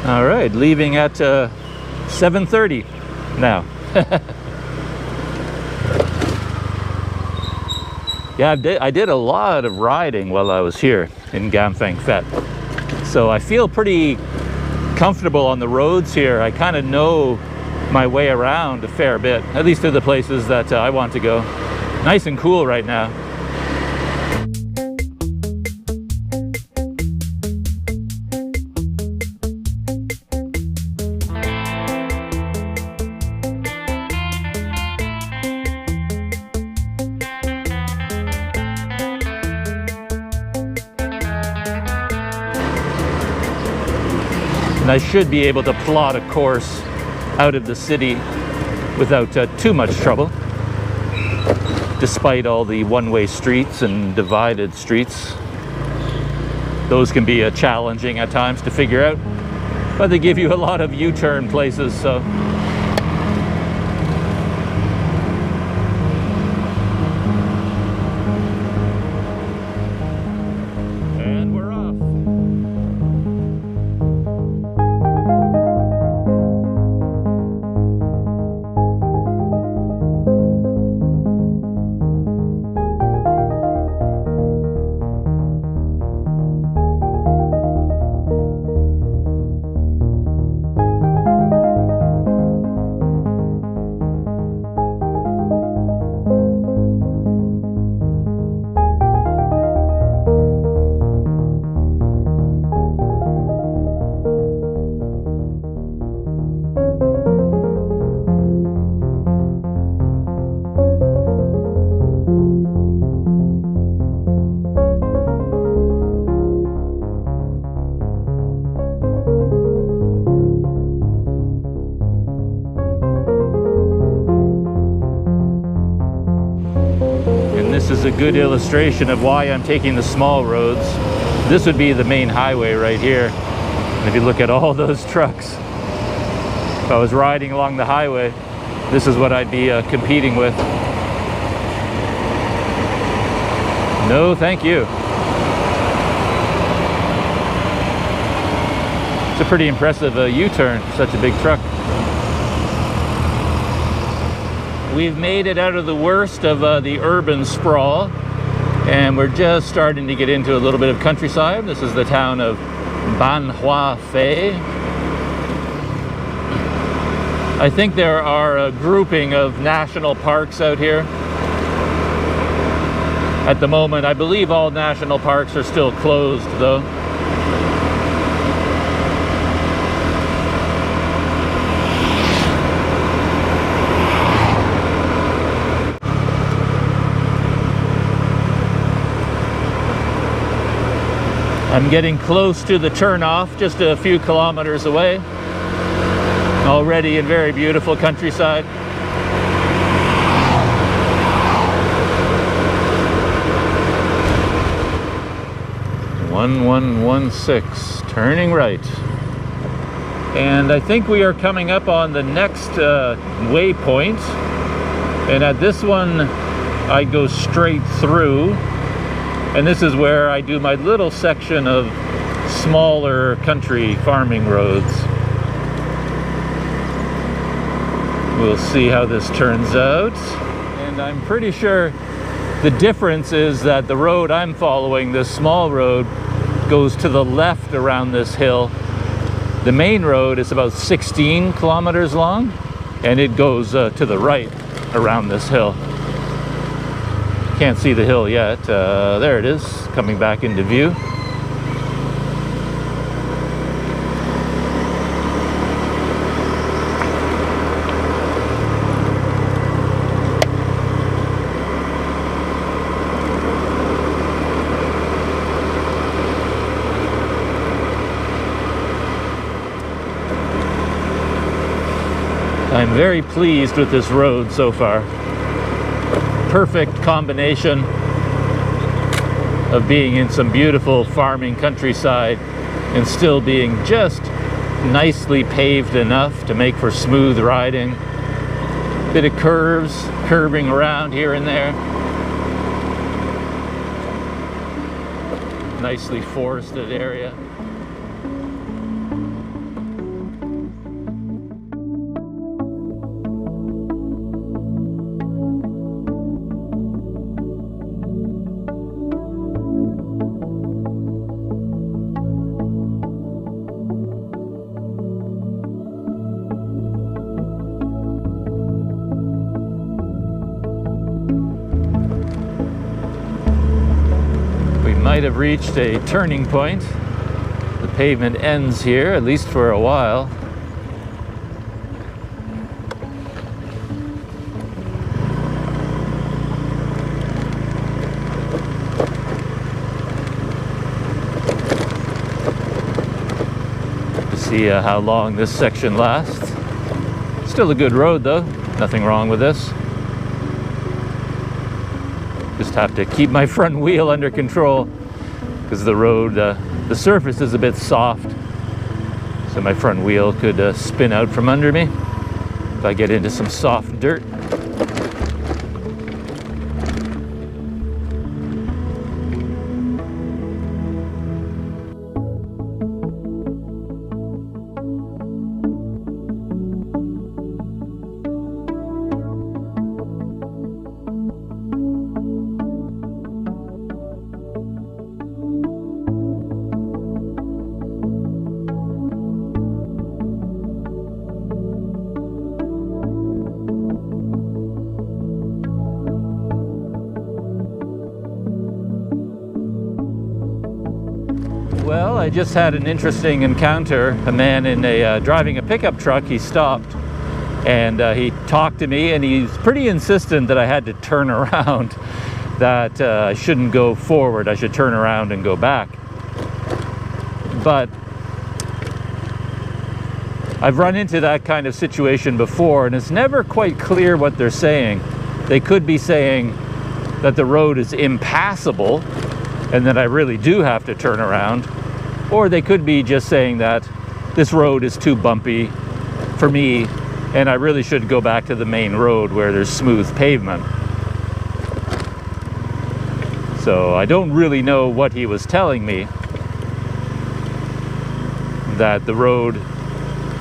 All right, leaving at 7:30 now. Yeah, I did a lot of riding while I was here in Kamphaeng Phet. So I feel pretty comfortable on the roads here. I kind of know my way around a fair bit, at least to the places that I want to go. Nice and cool right now. And I should be able to plot a course out of the city without too much trouble, despite all the one-way streets and divided streets. Those can be challenging at times to figure out, but they give you a lot of U-turn places, so. And we're off. This is a good illustration of why I'm taking the small roads. This would be the main highway right here. And if you look at all those trucks, if I was riding along the highway, this is what I'd be competing with. No, thank you. It's a pretty impressive U-turn, such a big truck. We've made it out of the worst of the urban sprawl, and we're just starting to get into a little bit of countryside. This is the town of Kamphaeng Phet. I think there are a grouping of national parks out here. At the moment, I believe all national parks are still closed, though. I'm getting close to the turnoff, just a few kilometers away. Already in very beautiful countryside. (1116), turning right. And I think we are coming up on the next waypoint. And at this one, I go straight through. And this is where I do my little section of smaller country farming roads. We'll see how this turns out. And I'm pretty sure the difference is that the road I'm following, this small road, goes to the left around this hill. The main road is about 16 kilometers long, and it goes to the right around this hill. Can't see the hill yet. There it is, coming back into view. I'm very pleased with this road so far. Perfect combination of being in some beautiful farming countryside and still being just nicely paved enough to make for smooth riding. Bit of curves, curving around here and there. Nicely forested area. might have reached a turning point. The pavement ends here, at least for a while. See how long this section lasts. Still a good road though, nothing wrong with this. Just have to keep my front wheel under control because the road, the surface is a bit soft, so my front wheel could spin out from under me if I get into some soft dirt. Well, I just had an interesting encounter. A man in driving a pickup truck, he stopped and he talked to me, and he's pretty insistent that I had to turn around, that I shouldn't go forward, I should turn around and go back. But I've run into that kind of situation before, and it's never quite clear what they're saying. They could be saying that the road is impassable and that I really do have to turn around, or they could be just saying that this road is too bumpy for me and I really should go back to the main road where there's smooth pavement. So I don't really know what he was telling me, that the road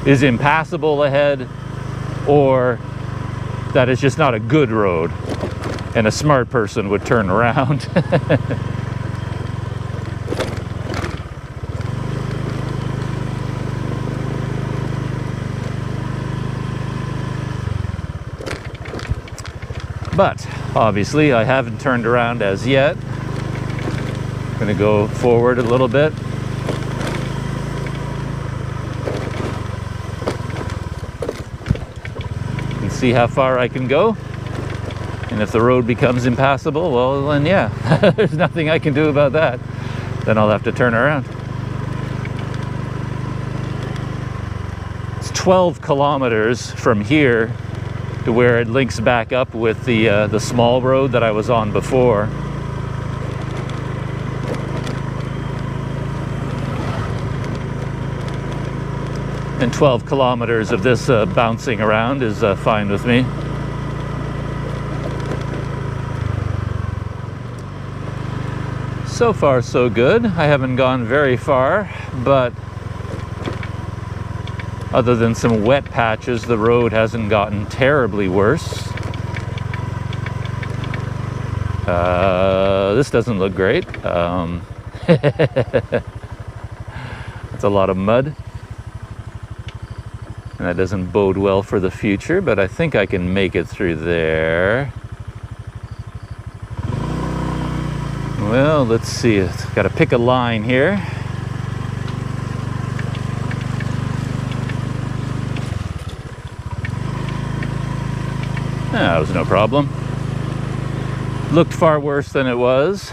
is impassable ahead, or that it's just not a good road and a smart person would turn around. But obviously I haven't turned around as yet. I'm going to go forward a little bit. And see how far I can go. And if the road becomes impassable, well then yeah, there's nothing I can do about that. Then I'll have to turn around. It's 12 kilometers from here to where it links back up with the small road that I was on before. And 12 kilometers of this bouncing around is fine with me. So far so good. I haven't gone very far, but other than some wet patches, the road hasn't gotten terribly worse. This doesn't look great. It's a lot of mud. And that doesn't bode well for the future, but I think I can make it through there. Well, let's see. I've got to pick a line here. That was no problem. Looked far worse than it was.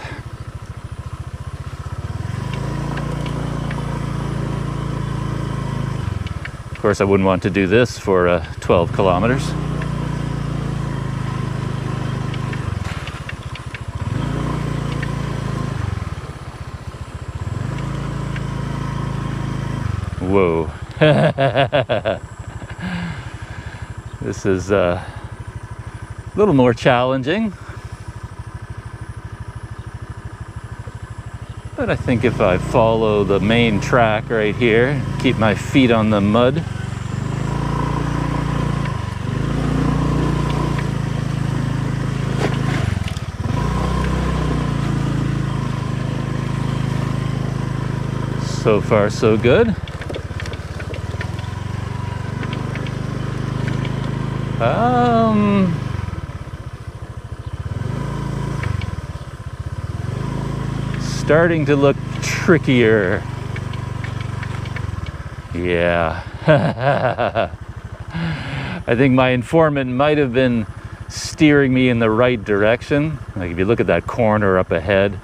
Of course, I wouldn't want to do this for 12 kilometers. Whoa. This is a little more challenging. But I think if I follow the main track right here, keep my feet on the mud, so far so good. starting to look trickier. Yeah. I think my informant might have been steering me in the right direction. Like if you look at that corner up ahead,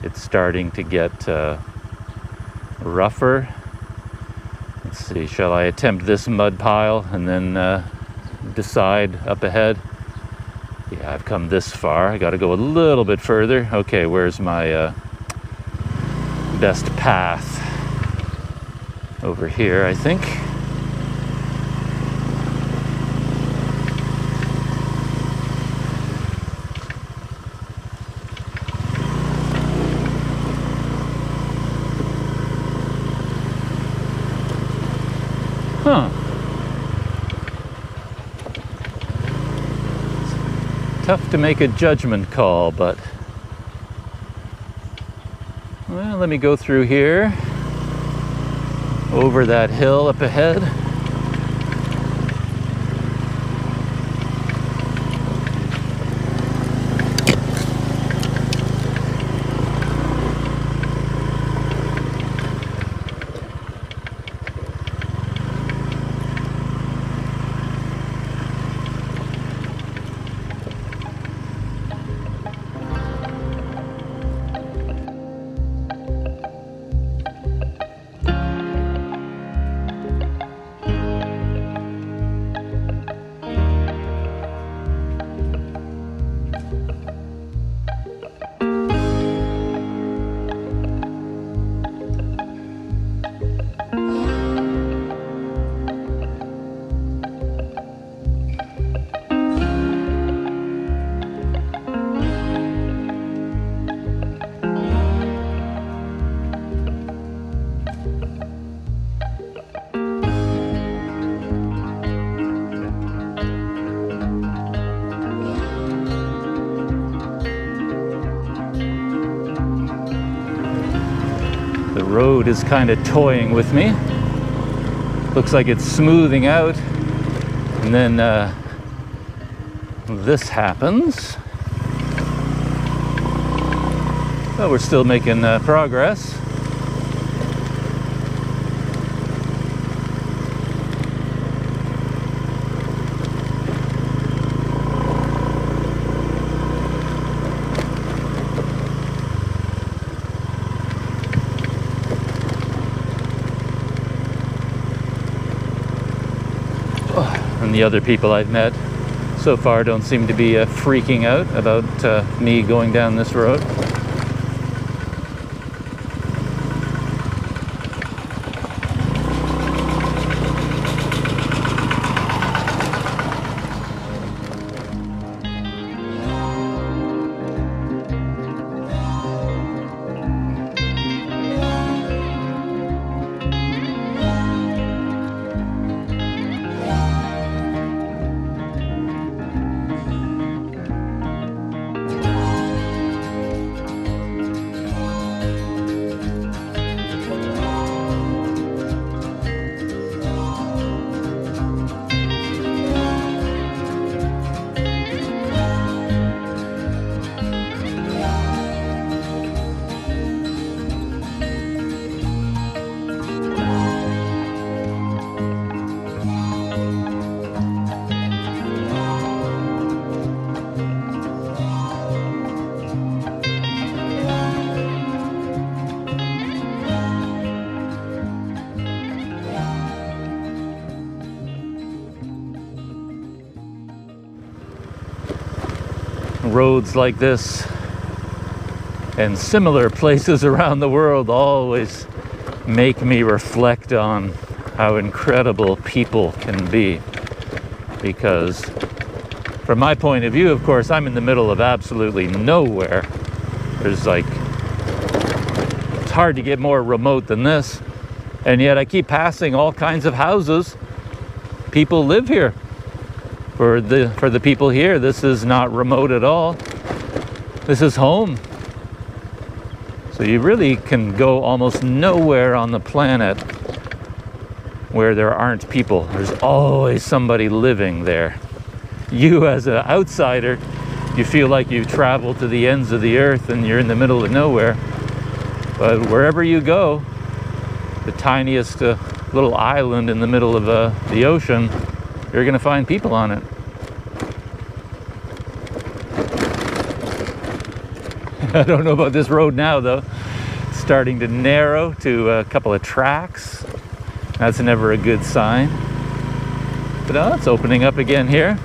it's starting to get rougher. Let's see, shall I attempt this mud pile and then decide up ahead? Yeah, I've come this far. I got to go a little bit further. Okay, where's my best path? Over here, I think. Huh. Tough to make a judgment call, but well, let me go through here, over that hill up ahead. The road is kind of toying with me. Looks like it's smoothing out, and then this happens. But we're still making progress. And the other people I've met so far don't seem to be freaking out about me going down this road. Roads like this and similar places around the world always make me reflect on how incredible people can be, because from my point of view, of course, I'm in the middle of absolutely nowhere. There's like, it's hard to get more remote than this, and yet I keep passing all kinds of houses. People live here. For the people here, this is not remote at all. This is home. So you really can go almost nowhere on the planet where there aren't people. There's always somebody living there. You as an outsider, you feel like you've traveled to the ends of the earth and you're in the middle of nowhere. But wherever you go, the tiniest little island in the middle of the ocean, you're going to find people on it. I don't know about this road now, though. It's starting to narrow to a couple of tracks. That's never a good sign. But it's opening up again here.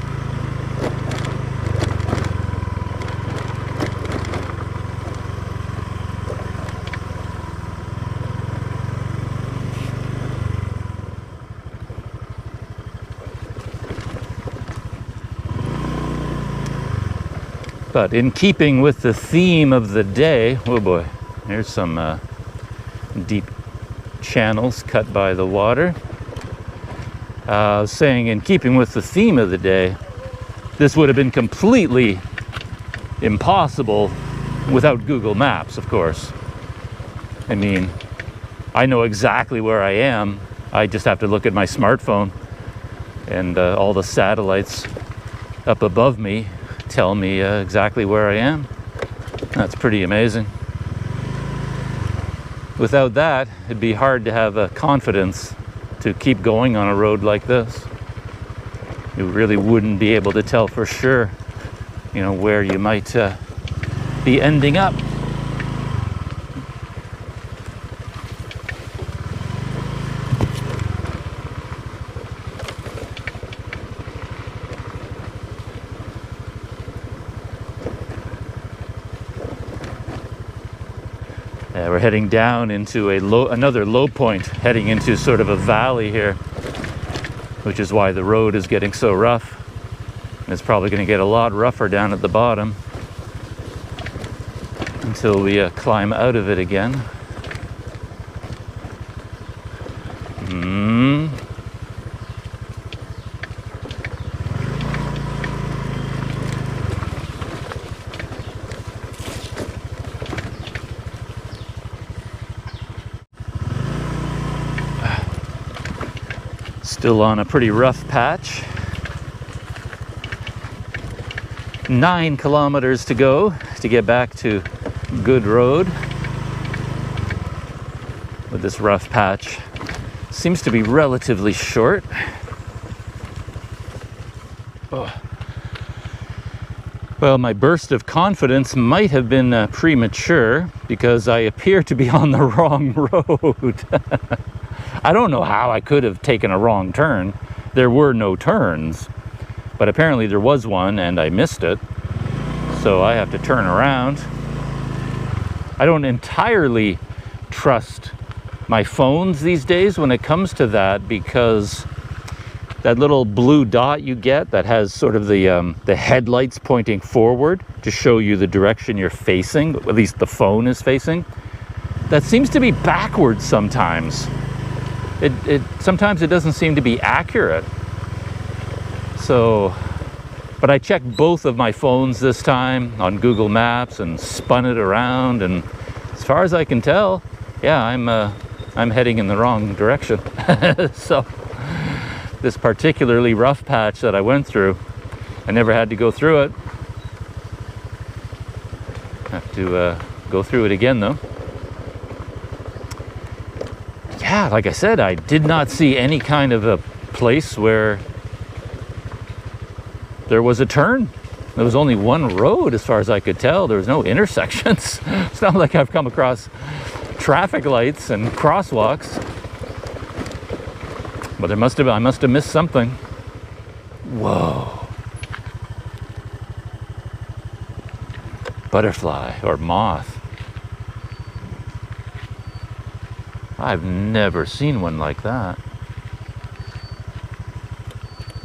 But in keeping with the theme of the day, oh boy, here's some deep channels cut by the water. I was saying, in keeping with the theme of the day, this would have been completely impossible without Google Maps, of course. I mean, I know exactly where I am. I just have to look at my smartphone, and all the satellites up above me tell me exactly where I am. That's pretty amazing. Without that, it'd be hard to have confidence to keep going on a road like this. You really wouldn't be able to tell for sure, you know, where you might be ending up. We're heading down into another low point, heading into sort of a valley here, which is why the road is getting so rough. And it's probably going to get a lot rougher down at the bottom until we climb out of it again. Still on a pretty rough patch. 9 kilometers to go to get back to good road. With this rough patch, seems to be relatively short. Oh. Well, my burst of confidence might have been premature because I appear to be on the wrong road. I don't know how I could have taken a wrong turn. There were no turns, but apparently there was one and I missed it. So I have to turn around. I don't entirely trust my phones these days when it comes to that, because that little blue dot you get that has sort of the headlights pointing forward to show you the direction you're facing, at least the phone is facing, that seems to be backwards sometimes. Sometimes it doesn't seem to be accurate. So, but I checked both of my phones this time on Google Maps and spun it around, and as far as I can tell, yeah, I'm heading in the wrong direction. So this particularly rough patch that I went through, I never had to go through it. Have to go through it again though. Yeah, like I said, I did not see any kind of a place where there was a turn. There was only one road as far as I could tell. There was no intersections. It's not like I've come across traffic lights and crosswalks. But I must have missed something. Whoa. Butterfly or moth. I've never seen one like that.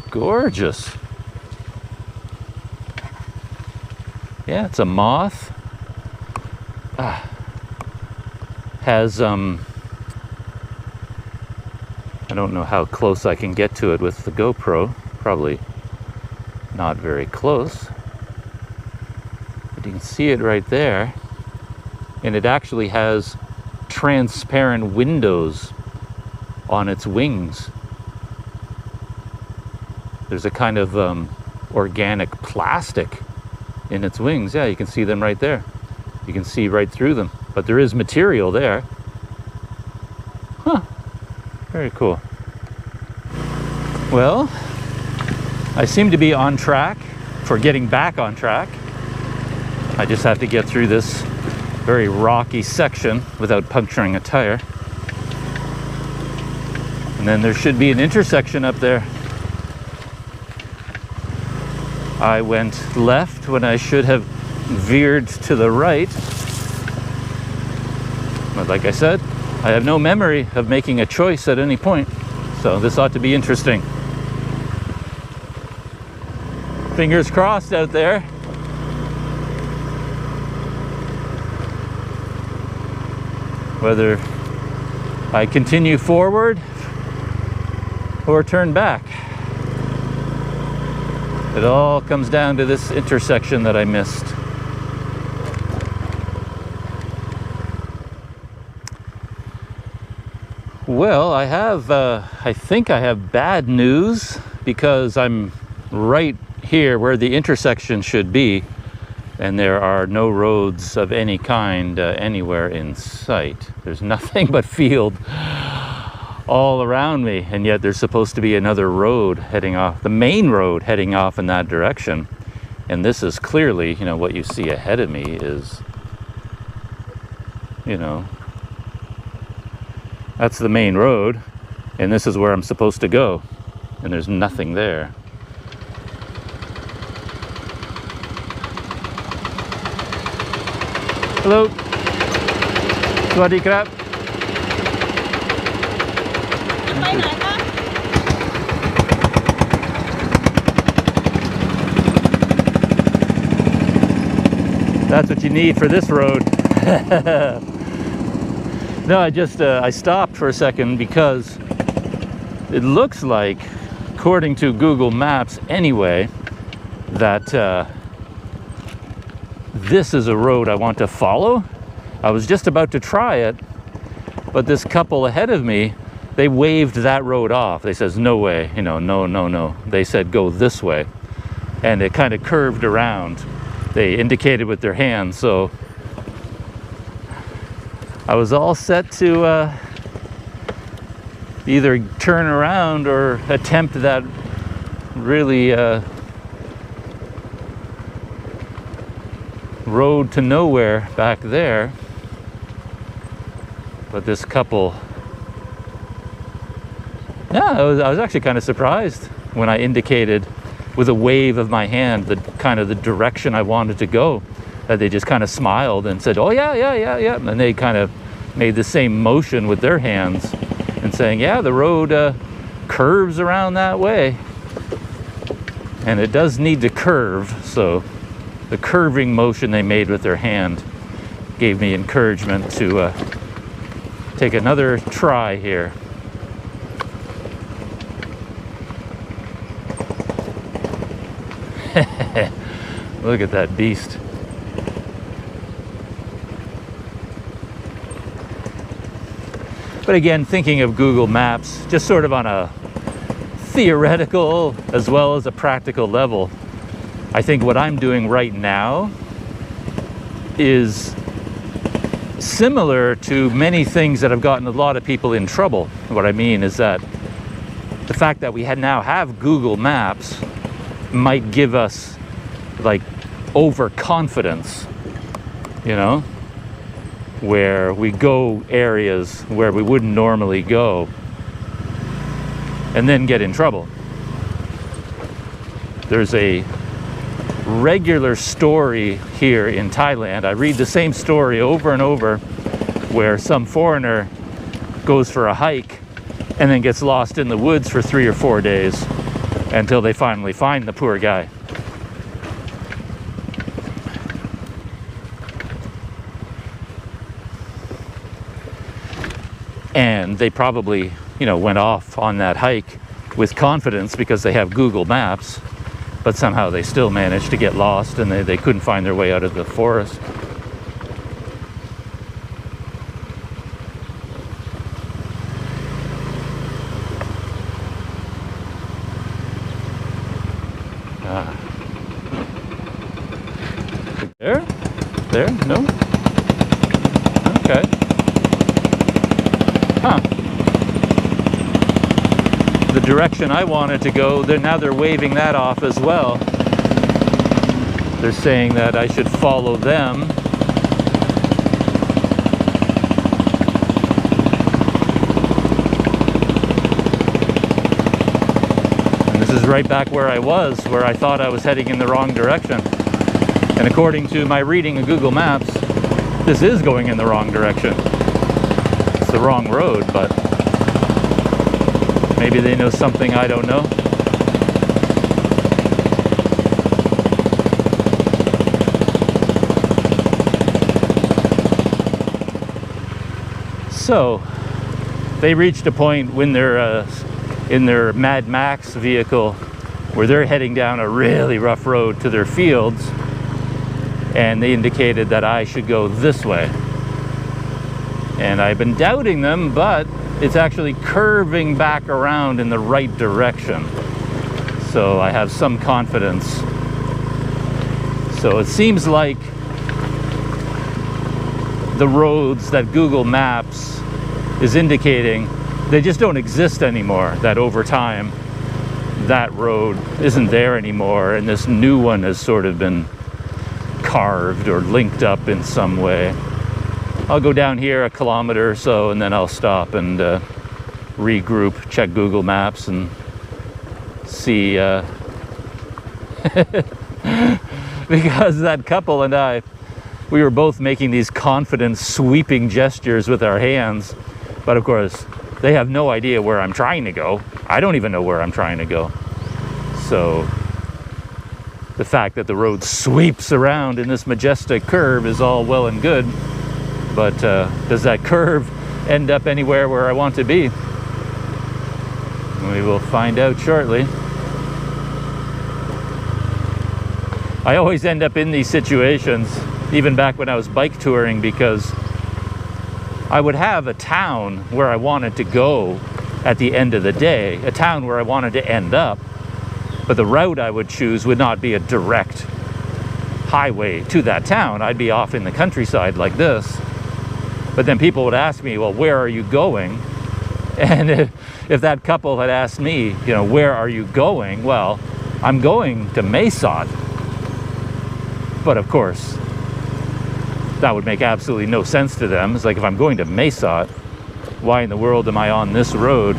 Gorgeous. Yeah, it's a moth. Has, I don't know how close I can get to it with the GoPro. Probably not very close. But you can see it right there. And it actually has transparent windows on its wings. There's a kind of organic plastic in its wings. Yeah, you can see them right there. You can see right through them, but there is material there. Huh, very cool. Well, I seem to be on track for getting back on track. I just have to get through this very rocky section without puncturing a tire. And then there should be an intersection up there. I went left when I should have veered to the right. But like I said, I have no memory of making a choice at any point. So this ought to be interesting. Fingers crossed out there. Whether I continue forward or turn back. It all comes down to this intersection that I missed. Well, I think I have bad news, because I'm right here where the intersection should be, and there are no roads of any kind anywhere in sight. There's nothing but field all around me, and yet there's supposed to be another road heading off, the main road heading off in that direction. And this is clearly, you know, what you see ahead of me is, you know, that's the main road, and this is where I'm supposed to go, and there's nothing there. Hello. Sawasdee krap. That's what you need for this road. No, I stopped for a second because it looks like, according to Google Maps anyway, that this is a road I want to follow. I was just about to try it, but this couple ahead of me, they waved that road off. They says, no way, you know, no. They said, go this way. And it kind of curved around. They indicated with their hands, so I was all set to either turn around or attempt that really road to nowhere back there. But this couple, yeah, I was actually kind of surprised when I indicated with a wave of my hand the kind of the direction I wanted to go, that they just kind of smiled and said, oh yeah. And they kind of made the same motion with their hands and saying, yeah, the road curves around that way. And it does need to curve, so the curving motion they made with their hand gave me encouragement to take another try here. Look at that beast. But again, thinking of Google Maps, just sort of on a theoretical as well as a practical level, I think what I'm doing right now is similar to many things that have gotten a lot of people in trouble. What I mean is that the fact that we now have Google Maps might give us like overconfidence, you know, where we go areas where we wouldn't normally go and then get in trouble. There's a regular story here in Thailand. I read the same story over and over, where some foreigner goes for a hike and then gets lost in the woods for 3 or 4 days until they finally find the poor guy. And they probably, you know, went off on that hike with confidence because they have Google Maps, but somehow they still managed to get lost and they couldn't find their way out of the forest. There? No? Okay. Huh. The direction I wanted to go, now they're waving that off as well. They're saying that I should follow them. And this is right back where I was, where I thought I was heading in the wrong direction. And according to my reading of Google Maps, this is going in the wrong direction. It's the wrong road, but maybe they know something I don't know. So, they reached a point when they're in their Mad Max vehicle where they're heading down a really rough road to their fields, and they indicated that I should go this way. And I've been doubting them, but it's actually curving back around in the right direction. So I have some confidence. So it seems like the roads that Google Maps is indicating, they just don't exist anymore. That over time, that road isn't there anymore, and this new one has sort of been carved or linked up in some way. I'll go down here a kilometer or so, and then I'll stop and regroup, check Google Maps, and see. Because that couple and I, we were both making these confident, sweeping gestures with our hands, but of course, they have no idea where I'm trying to go. I don't even know where I'm trying to go. So the fact that the road sweeps around in this majestic curve is all well and good. But does that curve end up anywhere where I want to be? We will find out shortly. I always end up in these situations, even back when I was bike touring, because I would have a town where I wanted to go at the end of the day, a town where I wanted to end up, but the route I would choose would not be a direct highway to that town. I'd be off in the countryside like this. But then people would ask me, well, where are you going? And if that couple had asked me, you know, where are you going? Well, I'm going to Mesot. But of course, that would make absolutely no sense to them. It's like, if I'm going to Mesot, why in the world am I on this road?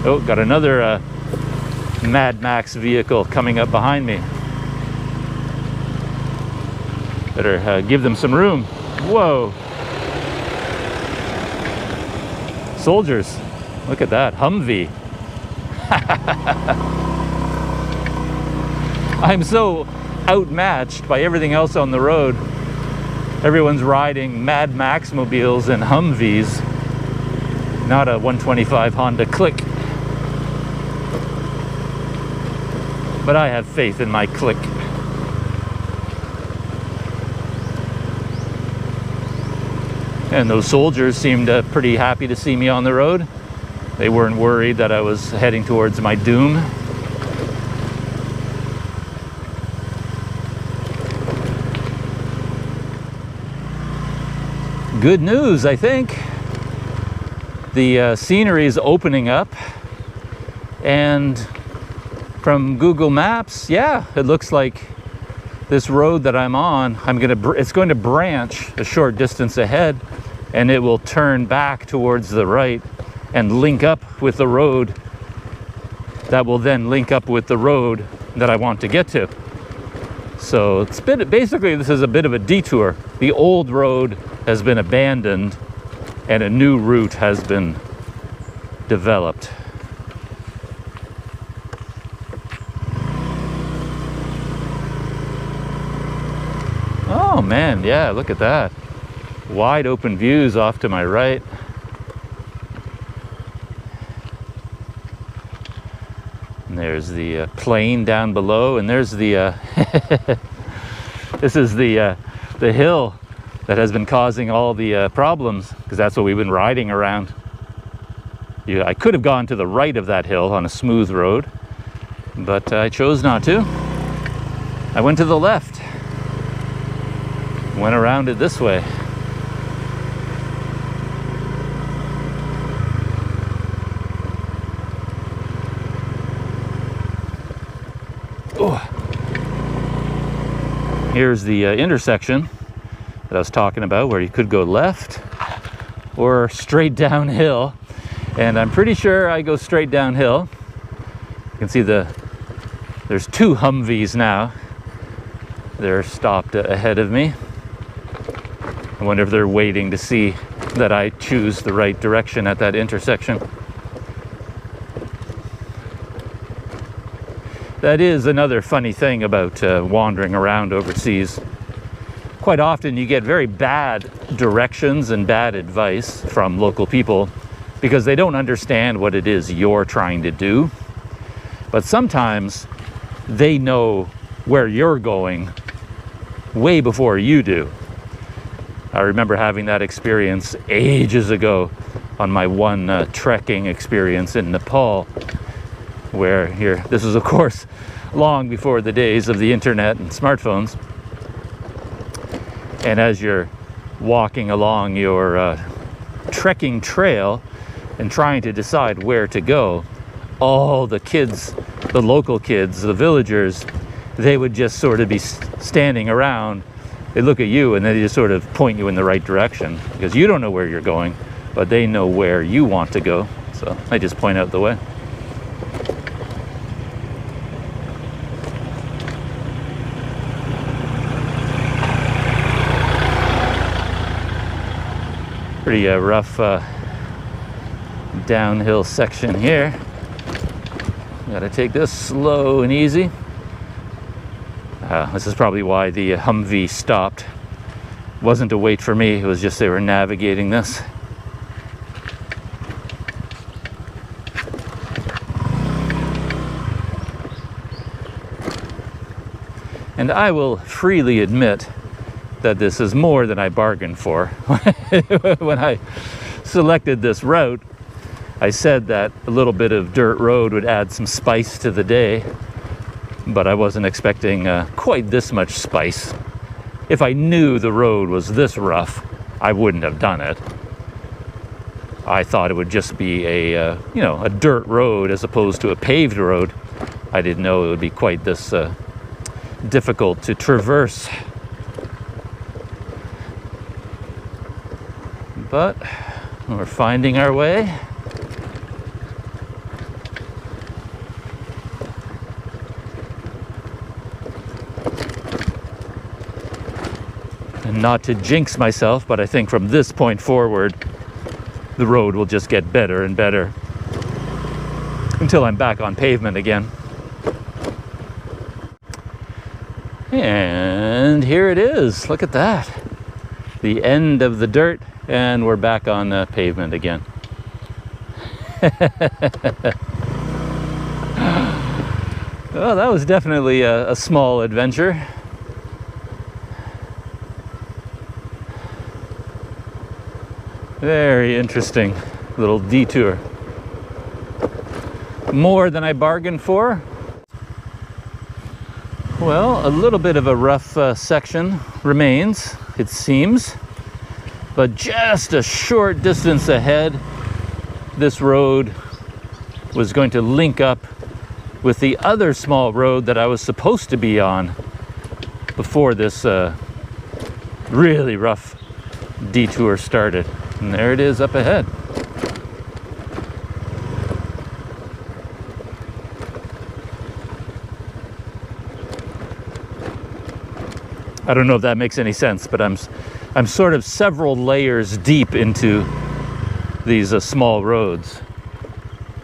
Oh, got another Mad Max vehicle coming up behind me. Better give them some room. Whoa. Soldiers, look at that, Humvee. I'm so outmatched by everything else on the road. Everyone's riding Mad Max mobiles and Humvees, not a 125 Honda Click. But I have faith in my Click. And those soldiers seemed pretty happy to see me on the road. They weren't worried that I was heading towards my doom. Good news, I think. The scenery is opening up, and from Google Maps, yeah, it looks like this road that I'm on, it's going to branch a short distance ahead, and it will turn back towards the right and link up with the road that will then link up with the road that I want to get to. So it's basically, this is a bit of a detour. The old road has been abandoned and a new route has been developed. Oh man, yeah, look at that. Wide open views off to my right. And there's the plain down below, and there's the this is the hill that has been causing all the problems, because that's what we've been riding around. I could have gone to the right of that hill on a smooth road, but I chose not to. I went to the left. Went around it this way. here's the intersection that I was talking about, where you could go left or straight downhill. And I'm pretty sure I go straight downhill. You can see there's two Humvees now. They're stopped ahead of me. I wonder if they're waiting to see that I choose the right direction at that intersection. That is another funny thing about wandering around overseas. Quite often you get very bad directions and bad advice from local people because they don't understand what it is you're trying to do. But sometimes they know where you're going way before you do. I remember having that experience ages ago on my one trekking experience in Nepal, where this was of course long before the days of the internet and smartphones. And as you're walking along your trekking trail and trying to decide where to go, all the kids, the local kids, the villagers, they would just sort of be standing around. They look at you and they just sort of point you in the right direction because you don't know where you're going, but they know where you want to go. So I just point out the way. Pretty rough downhill section here. Gotta take this slow and easy. This is probably why the Humvee stopped. It wasn't a wait for me, it was just they were navigating this. And I will freely admit that this is more than I bargained for. When I selected this route, I said that a little bit of dirt road would add some spice to the day, but I wasn't expecting quite this much spice. If I knew the road was this rough, I wouldn't have done it. I thought it would just be a dirt road as opposed to a paved road. I didn't know it would be quite this difficult to traverse. But we're finding our way. And not to jinx myself, but I think from this point forward, the road will just get better and better until I'm back on pavement again. And here it is. Look at that. The end of the dirt, and we're back on pavement again. Well, that was definitely a small adventure. Very interesting little detour. More than I bargained for. Well, a little bit of a rough section remains, it seems. But just a short distance ahead, this road was going to link up with the other small road that I was supposed to be on before this really rough detour started. And there it is up ahead. I don't know if that makes any sense, but I'm sort of several layers deep into these small roads.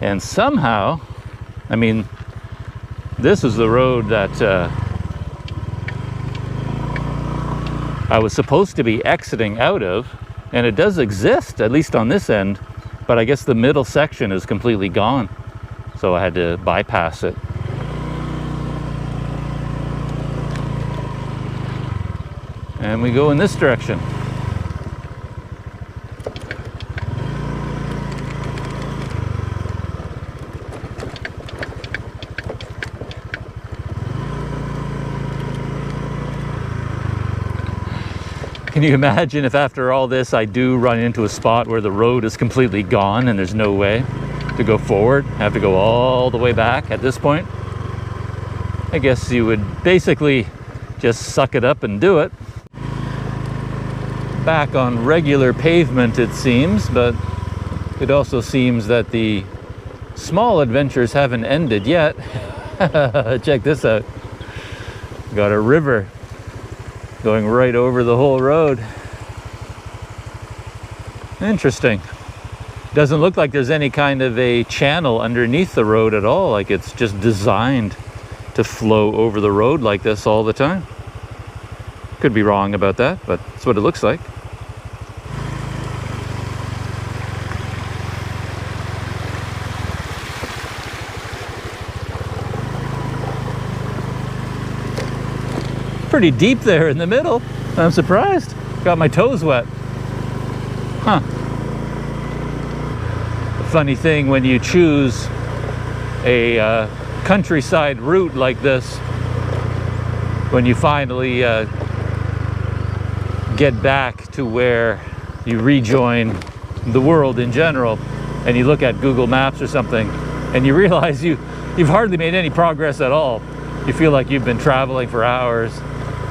And somehow, I mean, this is the road that I was supposed to be exiting out of, and it does exist, at least on this end, but I guess the middle section is completely gone, so I had to bypass it. And we go in this direction. Can you imagine if after all this I do run into a spot where the road is completely gone and there's no way to go forward? I have to go all the way back at this point. I guess you would basically just suck it up and do it. Back on regular pavement, it seems, but it also seems that the small adventures haven't ended yet. Check this out. Got a river going right over the whole road. Interesting. Doesn't look like there's any kind of a channel underneath the road at all, like it's just designed to flow over the road like this all the time. Could be wrong about that, but that's what it looks like. Pretty deep there in the middle. I'm surprised. Got my toes wet. Huh. The funny thing when you choose a countryside route like this, when you finally get back to where you rejoin the world in general, and you look at Google Maps or something, and you realize you've hardly made any progress at all. You feel like you've been traveling for hours,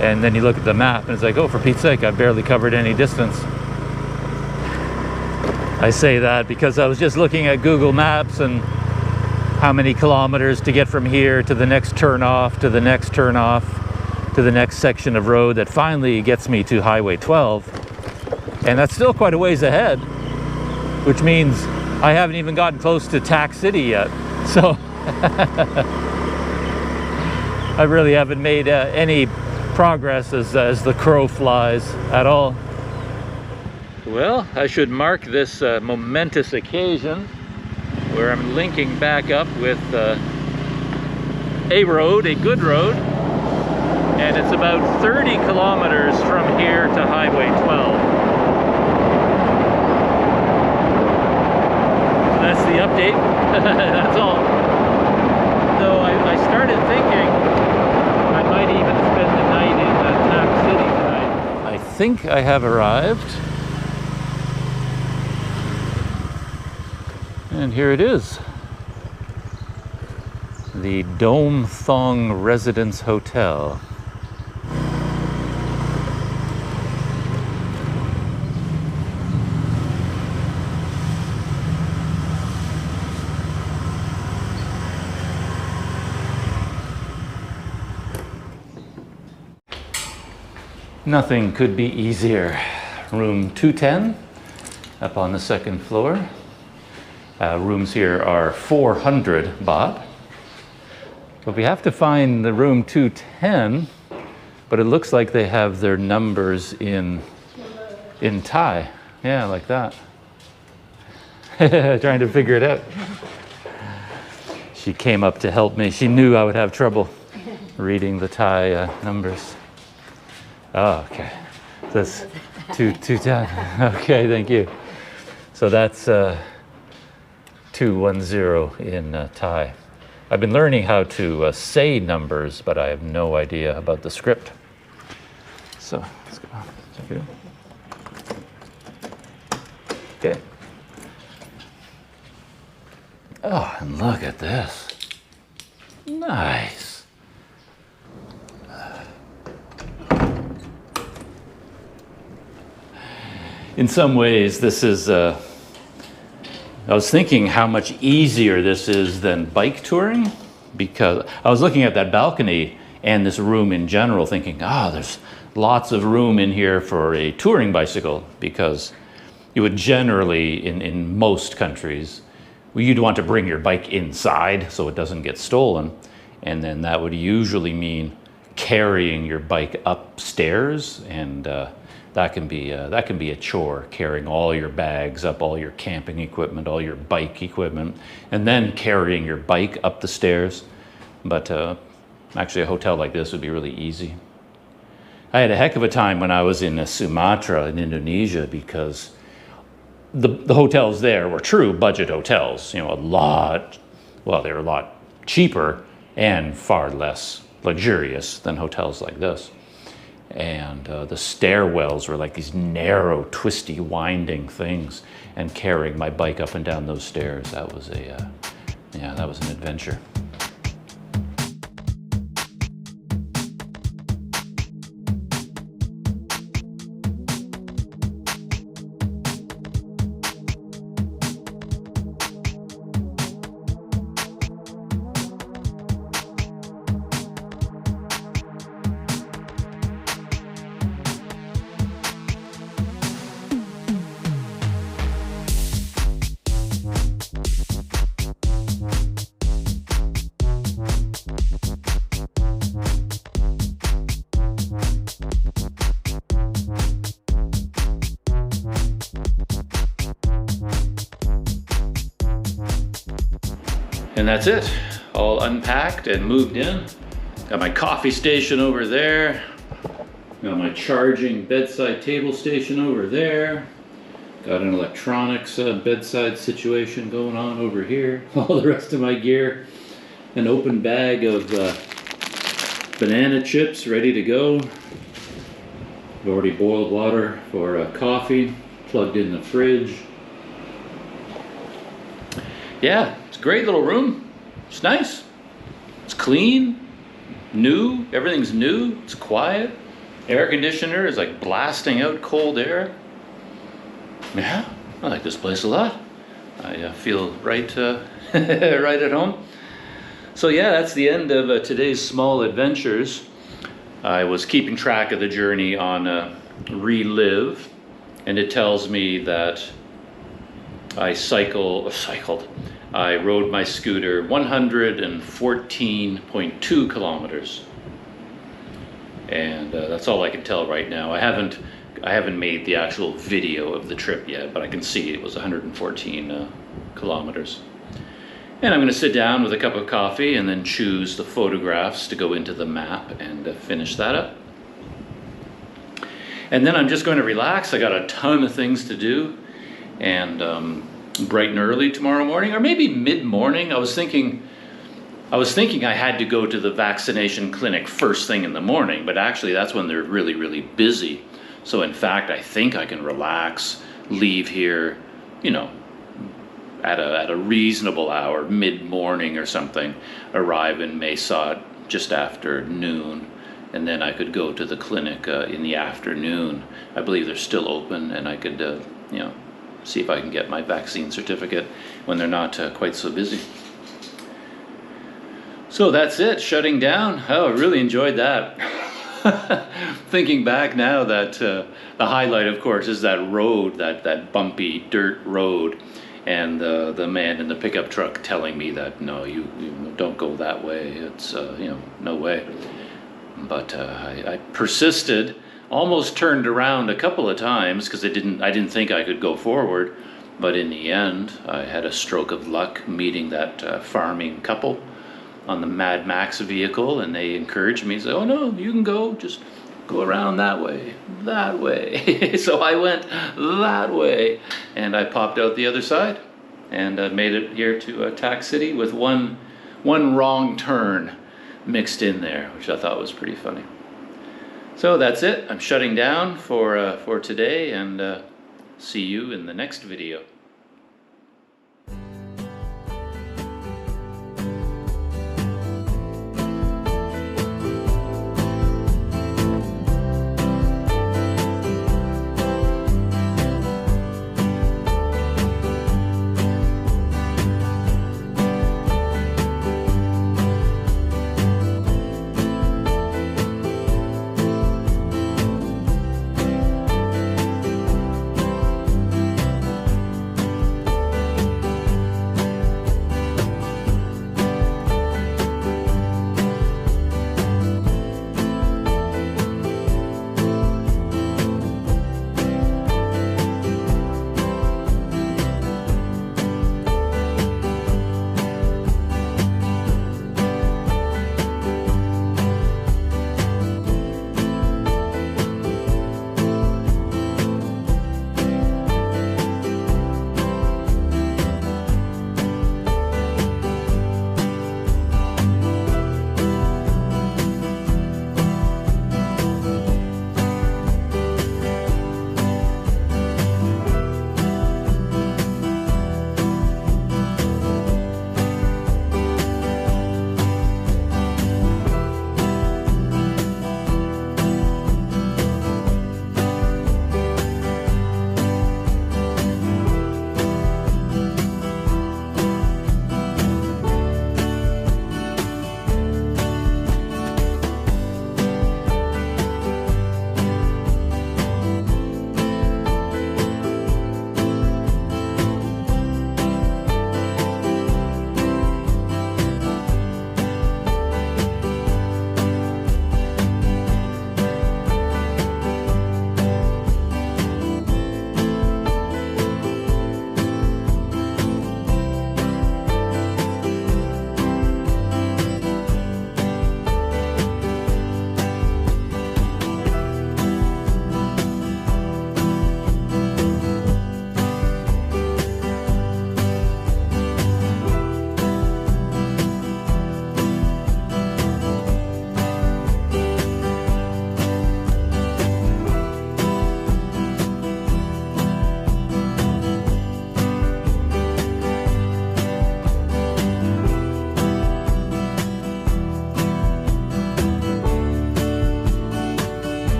and then you look at the map, and it's like, oh, for Pete's sake, I've barely covered any distance. I say that because I was just looking at Google Maps and how many kilometers to get from here to the next turn off, to the next turn off, to the next section of road that finally gets me to Highway 12. And that's still quite a ways ahead, which means I haven't even gotten close to Tack City yet. So I really haven't made any progress as the crow flies at all. Well, I should mark this momentous occasion where I'm linking back up with a road, a good road, and it's about 30 kilometers from here to Highway 12. So that's the update. That's all. So I started thinking I might even spend the night in Tack City tonight. I think I have arrived. And here it is. The Dome Thong Residence Hotel. Nothing could be easier. Room 210, up on the second floor. Rooms here are 400 baht. But we have to find the room 210, but it looks like they have their numbers in Thai. Yeah, like that. Trying to figure it out. She came up to help me. She knew I would have trouble reading the Thai numbers. Oh, okay. That's 210. Okay, thank you. So that's 210 in Thai. I've been learning how to say numbers, but I have no idea about the script. So let's go. Check it out. Okay. Oh, and look at this. Nice. In some ways, this is, I was thinking how much easier this is than bike touring, because I was looking at that balcony and this room in general thinking, there's lots of room in here for a touring bicycle, because you would generally, in most countries, you'd want to bring your bike inside so it doesn't get stolen. And then that would usually mean carrying your bike upstairs, and that can be a chore, carrying all your bags up, all your camping equipment, all your bike equipment, and then carrying your bike up the stairs. But actually a hotel like this would be really easy. I had a heck of a time when I was in Sumatra in Indonesia, because the hotels there were true budget hotels. You know, they were a lot cheaper and far less luxurious than hotels like this. And the stairwells were like these narrow, twisty, winding things. And carrying my bike up and down those stairs, that was that was an adventure. And that's it, all unpacked and moved in. Got my coffee station over there. Got my charging bedside table station over there. Got an electronics bedside situation going on over here. All the rest of my gear. An open bag of banana chips ready to go. I've already boiled water for coffee, plugged in the fridge. Yeah, it's a great little room. It's nice. It's clean, new, everything's new, it's quiet. Air conditioner is like blasting out cold air. Yeah, I like this place a lot. I feel right, right at home. So yeah, that's the end of today's small adventures. I was keeping track of the journey on Relive, and it tells me that I I rode my scooter 114.2 kilometers. And that's all I can tell right now. I haven't made the actual video of the trip yet, but I can see it was 114 kilometers. And I'm going to sit down with a cup of coffee and then choose the photographs to go into the map and finish that up. And then I'm just going to relax. I got a ton of things to do, and bright and early tomorrow morning, or maybe mid-morning. I was thinking I had to go to the vaccination clinic first thing in the morning, but actually that's when they're really, really busy. So in fact, I think I can relax, leave here, you know, at a reasonable hour, mid-morning or something, arrive in Mesot just after noon, and then I could go to the clinic in the afternoon. I believe they're still open, and I could, you know, see if I can get my vaccine certificate when they're not quite so busy. So that's it, shutting down. Oh, I really enjoyed that. Thinking back now, that the highlight, of course, is that road, that bumpy dirt road, and the man in the pickup truck telling me that, no, you don't go that way. It's, you know, no way. But I persisted, almost turned around a couple of times because I didn't think I could go forward. But in the end, I had a stroke of luck meeting that farming couple on the Mad Max vehicle, and they encouraged me, say, oh no, you can go, just go around that way. So I went that way, and I popped out the other side, and made it here to Tack City with one wrong turn mixed in there, which I thought was pretty funny. So that's it. I'm shutting down for today, and see you in the next video.